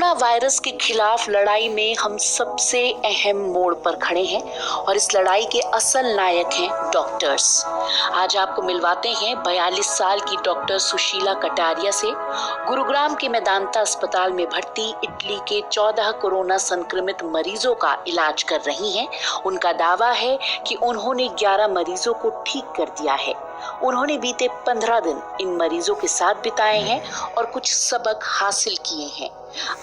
Corona virus के खिलाफ लड़ाई में हम सबसे अहम मोड़ पर खड़े हैं और इस लड़ाई के असल नायक हैं डॉक्टर्स। आज आपको मिलवाते हैं 42 साल की डॉक्टर सुशीला कटारिया से। गुरुग्राम के मेदांता अस्पताल में भर्ती इटली के 14 कोरोना संक्रमित मरीजों का इलाज कर रही हैं। उनका दावा है कि उन्होंने 11 मरीजों को ठीक कर दिया है। उन्होंने बीते 15 दिन इन मरीजों के साथ बिताए हैं और कुछ सबक हासिल किए हैं।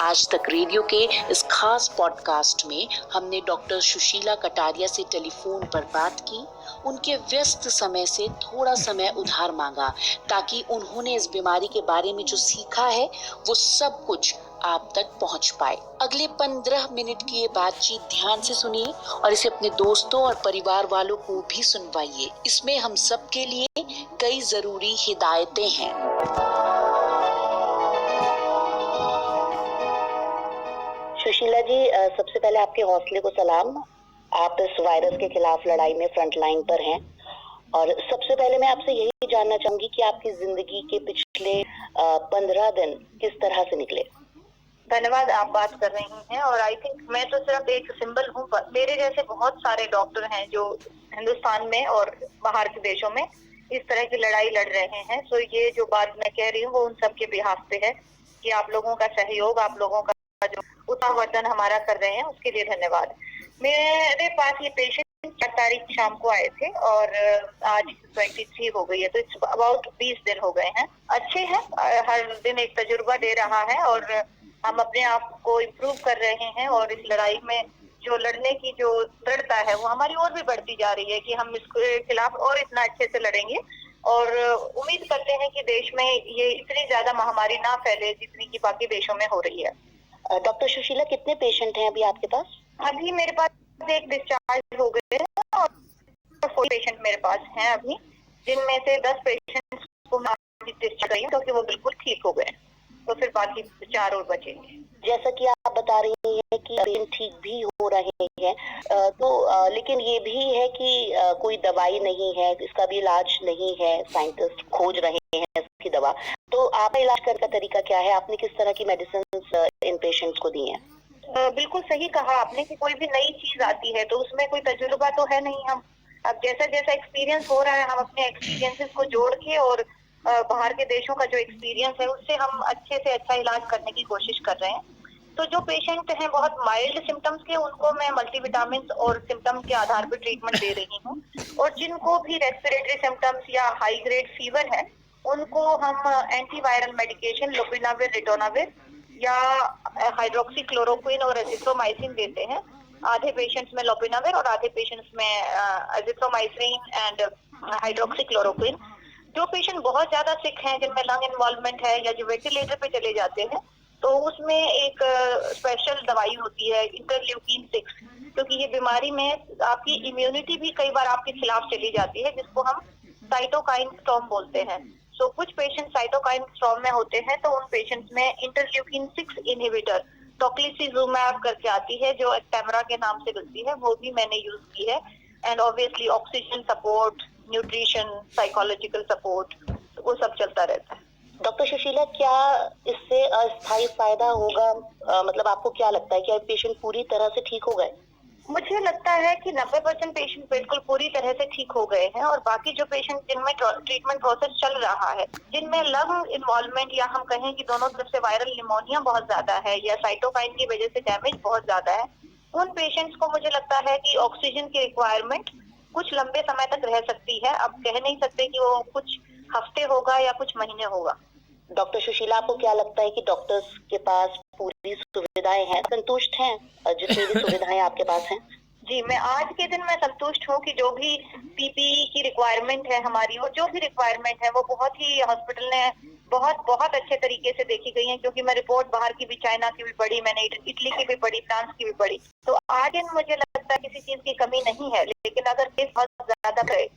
आज तक रेडियो के इस खास पॉडकास्ट में हमने डॉक्टर सुशीला कटारिया से टेलीफोन पर बात की। उनके व्यस्त समय से थोड़ा समय उधार मांगा ताकि उन्होंने इस बीमारी के बारे में जो सीखा है वो सब कुछ आप तक पहुंच पाए। अगले 15 मिनट की ये बातचीत ध्यान से सुनिए और इसे अपने दोस्तों और परिवार वालों को भी सुनवाइए। इसमें हम सब के लिए कई जरूरी हिदायतें हैं। सुशीला जी, सबसे पहले आपके हौसले को सलाम। आप इस वायरस के खिलाफ लड़ाई में फ्रंट लाइन पर हैं और सबसे पहले मैं आपसे यही जानना चाहूंगी कि आपकी जिंदगी के पिछले 15 दिन किस तरह से निकले। धन्यवाद, आप बात कर रही हैं और आई थिंक मैं तो सिर्फ एक सिंबल हूँ। मेरे जैसे बहुत सारे डॉक्टर हैं जो हिंदुस्तान में और बाहर के देशों में इस तरह की लड़ाई लड़ रहे हैं। सो ये जो बात मैं कह रही हूँ वो उन सब के बिहाफ पे है कि आप लोगों का सहयोग, आप लोगों का जो उत्साहवर्धन हमारा कर रहे हैं उसके लिए धन्यवाद। मेरे पास ये पेशेंट 4 तारीख शाम को आए थे और आज 23 हो गई है, तो इट्स अबाउट 20 दिन हो गए हैं। अच्छे हैं, हर दिन एक तजुर्बा दे रहा है और हम अपने आप को इम्प्रूव कर रहे हैं और इस लड़ाई में जो लड़ने की जो दृढ़ता है वो हमारी और भी बढ़ती जा रही है कि हम इसके खिलाफ और इतना अच्छे से लड़ेंगे और उम्मीद करते हैं कि देश में ये इतनी ज्यादा महामारी ना फैले जितनी की बाकी देशों में हो रही है। डॉक्टर सुशीला, कितने पेशेंट हैं अभी आपके पास? अभी मेरे पास एक डिस्चार्ज हो गए हैं और 4 पेशेंट मेरे पास हैं अभी, जिनमें से 10 पेशेंट को मैं डिस्चार्ज करी क्योंकि वो बिल्कुल ठीक हो गए, तो फिर बाकी 4 और बचेंगे। जैसा कि आप बता रही हैं कि पेशेंट ठीक भी हो रहे हैं, लेकिन ये भी है कि कोई दवाई नहीं है, इसका भी इलाज नहीं है, साइंटिस्ट खोज रहे हैं इसकी दवा। तो आपका इलाज करने का तरीका क्या है? आपने किस तरह की मेडिसिन इन पेशेंट्स को दी हैं? बिल्कुल सही कहा आपने कि कोई भी नई चीज आती है तो उसमें कोई तजुर्बा तो है नहीं। हम अब जैसा जैसा एक्सपीरियंस हो रहा है हम अपने एक्सपीरियंसेस को जोड़ के और बाहर के देशों का जो एक्सपीरियंस है उससे हम अच्छे से अच्छा इलाज करने की कोशिश कर रहे हैं। तो जो पेशेंट हैं बहुत माइल्ड सिम्टम्स के, उनको मैं मल्टीविटामिन और सिम्टम के आधार पर ट्रीटमेंट दे रही हूँ और जिनको भी रेस्पिरेटरी सिम्टम्स या हाई ग्रेड फीवर है उनको हम एंटीवायरल मेडिकेशन लोपिनाविर, रिटोनाविर या हाइड्रोक्सीक्लोरोक्विन और एजिथ्रोमाइसिन देते हैं। आधे पेशेंट्स में लोपिनाविर और आधे पेशेंट्स में एजिथ्रोमाइसिन एंड हाइड्रोक्सीक्लोरोक्विन। जो पेशेंट बहुत ज्यादा सिक हैं, जिनमें लंग इन्वॉल्वमेंट है या जो वेंटिलेटर पे चले जाते हैं, तो उसमें एक स्पेशल दवाई होती है इंटरल्यूकिन 6, क्योंकि ये बीमारी में आपकी इम्यूनिटी भी कई बार आपके खिलाफ चली जाती है, जिसको हम साइटोकाइन स्टॉर्म बोलते हैं। सो कुछ पेशेंट साइटोकाइन स्टॉर्म में होते हैं तो उन पेशेंट्स में इंटरल्यूकिन 6 इनहिबिटर टोक्लिसिजुमैब करके आती है जो एक्टेमरा के नाम से मिलती है, वो भी मैंने यूज की है। And obviously oxygen support, nutrition, psychological support, वो सब चलता रहता है। डॉक्टर सुशीला, क्या इससे अस्थायी फायदा होगा? मतलब आपको क्या लगता है कि पेशेंट पूरी तरह से ठीक हो गए? मुझे लगता है कि 90% पेशेंट बिल्कुल पूरी तरह से ठीक हो गए हैं और बाकी जो पेशेंट जिनमें ट्रीटमेंट प्रोसेस चल रहा है, जिनमें लंग इन्वॉल्वमेंट या हम कहें कि दोनों तरफ से वायरल निमोनिया बहुत ज्यादा है या साइटोकाइन की वजह से डैमेज बहुत ज्यादा है, उन पेशेंट्स को मुझे लगता है कि ऑक्सीजन की रिक्वायरमेंट कुछ लंबे समय तक रह सकती है। अब कह नहीं सकते कि वो कुछ हफ्ते होगा या कुछ महीने होगा। डॉक्टर सुशीला, आपको क्या लगता है कि डॉक्टर्स के पास पूरी सुविधाएं हैं? संतुष्ट हैं जितनी भी सुविधाएं आपके पास हैं? जी, मैं आज के दिन मैं संतुष्ट हूँ कि जो भी पीपीई की रिक्वायरमेंट है हमारी और जो भी रिक्वायरमेंट है वो बहुत ही हॉस्पिटल ने बहुत अच्छे तरीके से देखी गई है, क्योंकि मैं रिपोर्ट बाहर की भी, चाइना की भी पढ़ी, मैंने इटली की भी पढ़ी, फ्रांस की भी पढ़ी। तो आज मुझे लगता है किसी चीज की कमी नहीं है, लेकिन अगर केस बहुत ज्यादा गए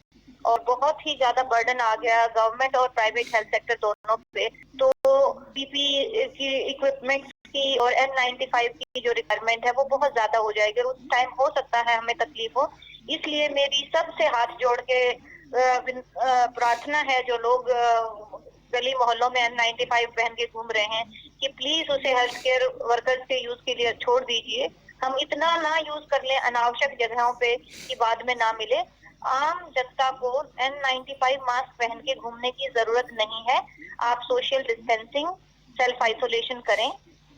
और बहुत ही ज्यादा बर्डन आ गया गवर्नमेंट और प्राइवेट हेल्थ सेक्टर दोनों पे, तो पीपीई की इक्विपमेंट की और N95 की जो रिक्वायरमेंट है वो बहुत ज्यादा हो जाएगी और उस टाइम हो सकता है हमें तकलीफ हो। इसलिए मेरी सबसे हाथ जोड़ के प्रार्थना है, जो लोग गली मोहल्लों में N95 पहन के घूम रहे हैं कि प्लीज उसे हेल्थ केयर वर्कर्स के यूज के लिए छोड़ दीजिए। हम इतना ना यूज कर लें अनावश्यक जगहों पे कि बाद में ना मिले। आम जनता को N95 मास्क पहन के घूमने की जरूरत नहीं है। आप सोशल डिस्टेंसिंग, सेल्फ आइसोलेशन करें।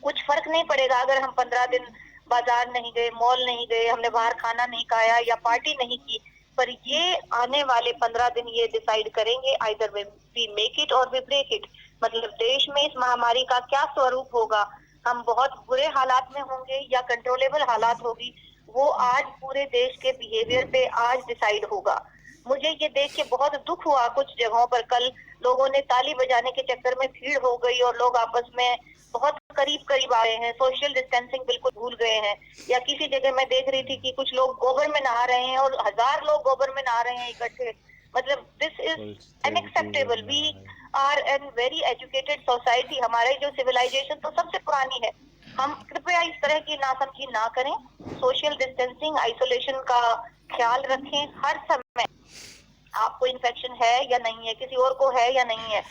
कुछ फर्क नहीं पड़ेगा अगर हम 15 दिन बाजार नहीं गए, मॉल नहीं गए, हमने बाहर खाना नहीं खाया या पार्टी नहीं की, पर ये आने वाले 15 दिन ये डिसाइड करेंगे आइदर वी मेक इट और वी ब्रेक इट। मतलब देश में इस महामारी का क्या स्वरूप होगा, हम बहुत बुरे हालात में होंगे या कंट्रोलेबल हालात होगी, वो आज पूरे देश के बिहेवियर पे आज डिसाइड होगा। मुझे ये देख के बहुत दुख हुआ, कुछ जगहों पर कल लोगों ने ताली बजाने के चक्कर में भीड़ हो गई और लोग आपस में बहुत करीब करीब आ रहे हैं, सोशल डिस्टेंसिंग बिल्कुल भूल गए हैं। या किसी जगह मैं देख रही थी कि कुछ लोग गोबर में नहा रहे हैं और 1000 लोग गोबर में नहा रहे हैं इकट्ठे। मतलब this is unacceptable. We are an very educated society, हमारी जो सिविलाइजेशन तो सबसे पुरानी है। हम कृपया इस तरह की नासमझी ना करें। सोशल डिस्टेंसिंग, आइसोलेशन का ख्याल रखें हर समय। आपको इन्फेक्शन है या नहीं है, किसी और को है या नहीं है,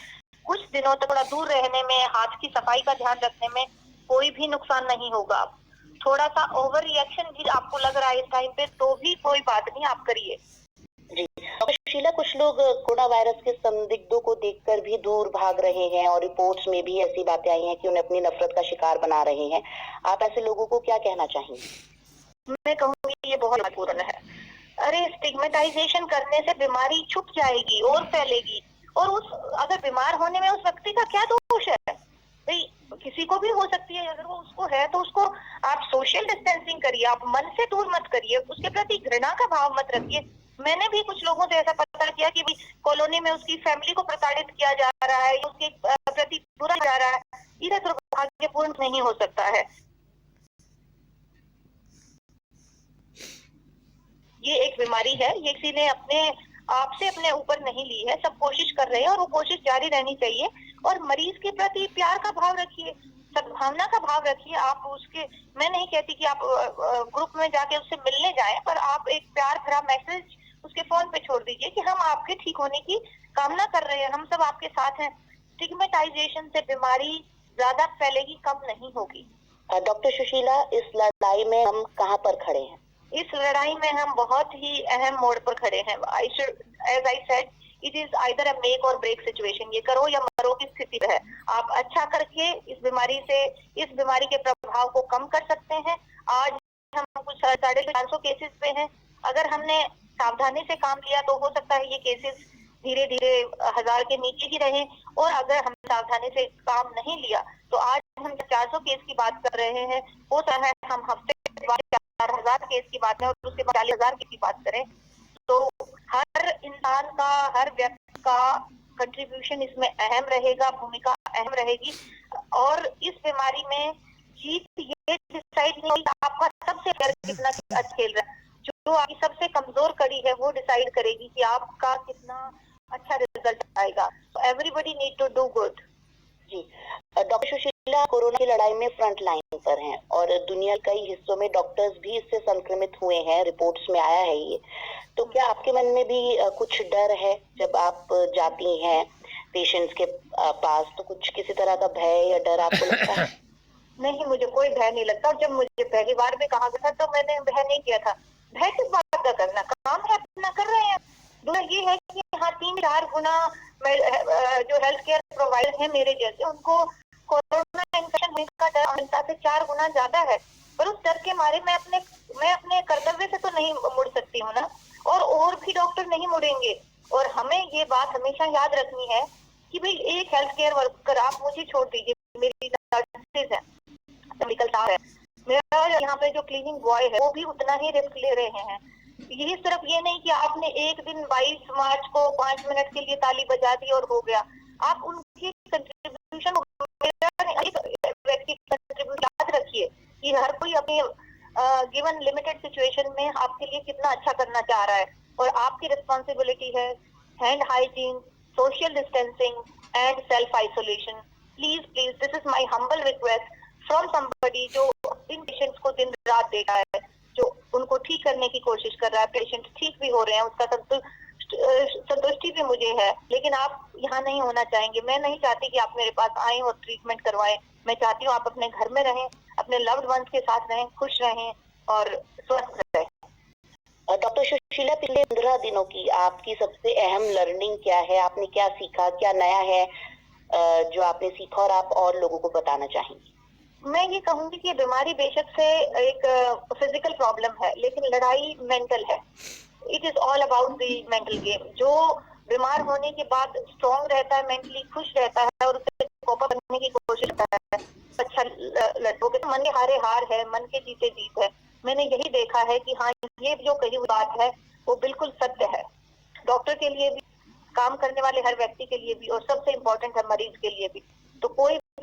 कुछ दिनों तक थोड़ा दूर रहने में, हाथ की सफाई का ध्यान रखने में कोई भी नुकसान नहीं होगा। थोड़ा सा ओवर रिएक्शन भी आपको लग रहा है इस टाइम पे तो भी कोई बात नहीं, आप करिए। जी डॉक्टर सुशीला, कुछ लोग कोरोना वायरस के संदिग्धों को देखकर भी दूर भाग रहे हैं और रिपोर्ट्स में भी ऐसी बातें आई हैं कि उन्हें अपनी नफरत का शिकार बना रहे हैं। आप ऐसे लोगों को क्या कहना चाहेंगे? मैं कहूँगी ये बहुत महत्वपूर्ण है। अरे स्टिग्मेटाइजेशन करने से बीमारी छुप जाएगी और फैलेगी, और उस अगर बीमार होने में उस व्यक्ति का क्या दोष है? भाई किसी को भी हो सकती है, अगर वो उसको है तो उसको आप सोशल डिस्टेंसिंग करिए, आप मन से दूर मत करिए, उसके प्रति घृणा का भाव मत रखिए। मैंने भी कुछ लोगों से ऐसा पता किया कि कॉलोनी में उसकी फैमिली को प्रताड़ित किया जा रहा है, उसके प्रति बुरा जा रहा है। ये दुर्भाग्यपूर्ण नहीं हो सकता है। ये एक बीमारी है, ये किसी ने अपने आप से अपने ऊपर नहीं ली है, सब कोशिश कर रहे हैं और वो कोशिश जारी रहनी चाहिए। और मरीज के प्रति प्यार का भाव रखिए, सद्भावना का भाव रखिए। आप उसके, मैं नहीं कहती कि आप ग्रुप में जाके उससे मिलने जाएं, पर आप एक प्यार भरा मैसेज उसके फोन पे छोड़ दीजिए कि हम आपके ठीक होने की कामना कर रहे हैं, हम सब आपके साथ हैं। स्टिग्मेटाइजेशन से बीमारी ज्यादा फैलेगी, कम नहीं होगी। डॉक्टर सुशीला, इस लड़ाई में हम कहाँ पर खड़े हैं? इस लड़ाई में हम बहुत ही अहम मोड़ पर खड़े हैं। As I said, it is either a make or break situation. ये करो या मरो की स्थिति है। आप अच्छा करके इस बीमारी के प्रभाव को कम कर सकते हैं। आज हम कुछ 450 केसेस पे हैं। अगर हमने सावधानी से काम लिया तो हो सकता है ये केसेस धीरे धीरे 1000 के नीचे ही रहे, और अगर हम सावधानी से काम नहीं लिया तो आज हम 400 केस की बात कर रहे हैं, हो सकता है हम हफ्ते 4000 केस की बात है और उसके बाद 40,000 की बात करें। तो हर इंसान का, हर व्यक्ति का कंट्रीब्यूशन इसमें अहम रहेगा, भूमिका अहम रहेगी। और इस बीमारी में जीत ये डिसाइड नहीं होगी आपका सबसे कितना अच्छा खेल रहा है, जो आपकी सबसे कमजोर कड़ी है वो डिसाइड करेगी कि आपका कितना अच्छा रिजल्ट आएगा। तो everybody need to do good. जी डॉक्टर सुशीला, कोरोना की लड़ाई में फ्रंट लाइन पर हैं और दुनिया के कई हिस्सों में डॉक्टर्स भी इससे संक्रमित हुए हैं, रिपोर्ट्स में आया है ये। तो क्या आपके मन में भी कुछ डर है जब आप जाती हैं पेशेंट्स के पास, तो कुछ किसी तरह का भय या डर आपको लगता है? नहीं, मुझे कोई भय नहीं लगता। जब मुझे पहली बार में कहा गया था तो मैंने भय नहीं किया था। भय किस बात का करना, काम है अपना कर रहे हैं। दूसरा ये है कि हाँ 3-4 गुना जो हेल्थ केयर प्रोवाइडर है मेरे जैसे, उनको कोरोना इन्फेक्शन होने का डर आमजनता से 4 गुना ज्यादा है। पर उस डर के मारे मैं अपने कर्तव्य से तो नहीं मुड़ सकती हूँ ना, और भी डॉक्टर नहीं मुड़ेंगे। और हमें ये बात हमेशा याद रखनी है कि भाई एक हेल्थ केयर वर्कर, आप मुझे छोड़ दीजिए, मेरी नर्सेज है, मेडिकल स्टाफ है, मेरा यहाँ पे जो क्लीनिंग बॉय है वो भी उतना ही रिस्क ले रहे हैं। यही सिर्फ ये नहीं कि आपने एक दिन 22 मार्च को 5 मिनट के लिए ताली बजा दी और हो गया। आप उनकी कंट्रीब्यूशन व्यक्ति कंट्रीब्यूशन याद रखिए कि हर कोई अपनी गिवन लिमिटेड सिचुएशन में आपके लिए कितना अच्छा करना चाह रहा है, और आपकी रिस्पॉन्सिबिलिटी है hand hygiene, social distancing and self isolation. Please please, this is my humble request from somebody जो इन पेशेंट्स को दिन रात देख रहा है, जो उनको ठीक करने की कोशिश कर रहा है। पेशेंट ठीक भी हो रहे हैं, उसका संतुष्टि खुशी भी मुझे है, लेकिन आप यहाँ नहीं होना चाहेंगे। मैं नहीं चाहती कि आप मेरे पास आएं और ट्रीटमेंट करवाएं। मैं चाहती हूँ आप अपने घर में रहें, अपने लव्ड वंस के साथ रहें, खुश रहें और स्वस्थ रहें। डॉक्टर सुशीला, पिछले 15 दिनों की आपकी सबसे अहम लर्निंग क्या है? आपने क्या सीखा, क्या नया है जो आपने सीखा और आप और लोगों को बताना चाहेंगी? मैं ये कहूंगी कि बीमारी बेशक से एक फिजिकल प्रॉब्लम है, लेकिन लड़ाई मेंटल है। It is all about the mental game. जो बीमार होने के बाद स्ट्रॉन्ग रहता है, मेंटली खुश रहता है और उससे कोप अप करने की कोशिश करता है, अच्छा लड़कों के मन के हारे हार है, मन के जीते जीत है। मैंने यही देखा है कि हाँ, ये जो कही हुई बात है वो बिल्कुल सत्य है, डॉक्टर के लिए भी, काम करने वाले हर व्यक्ति के लिए भी, और सबसे इम्पोर्टेंट है मरीज के लिए भी। तो कोई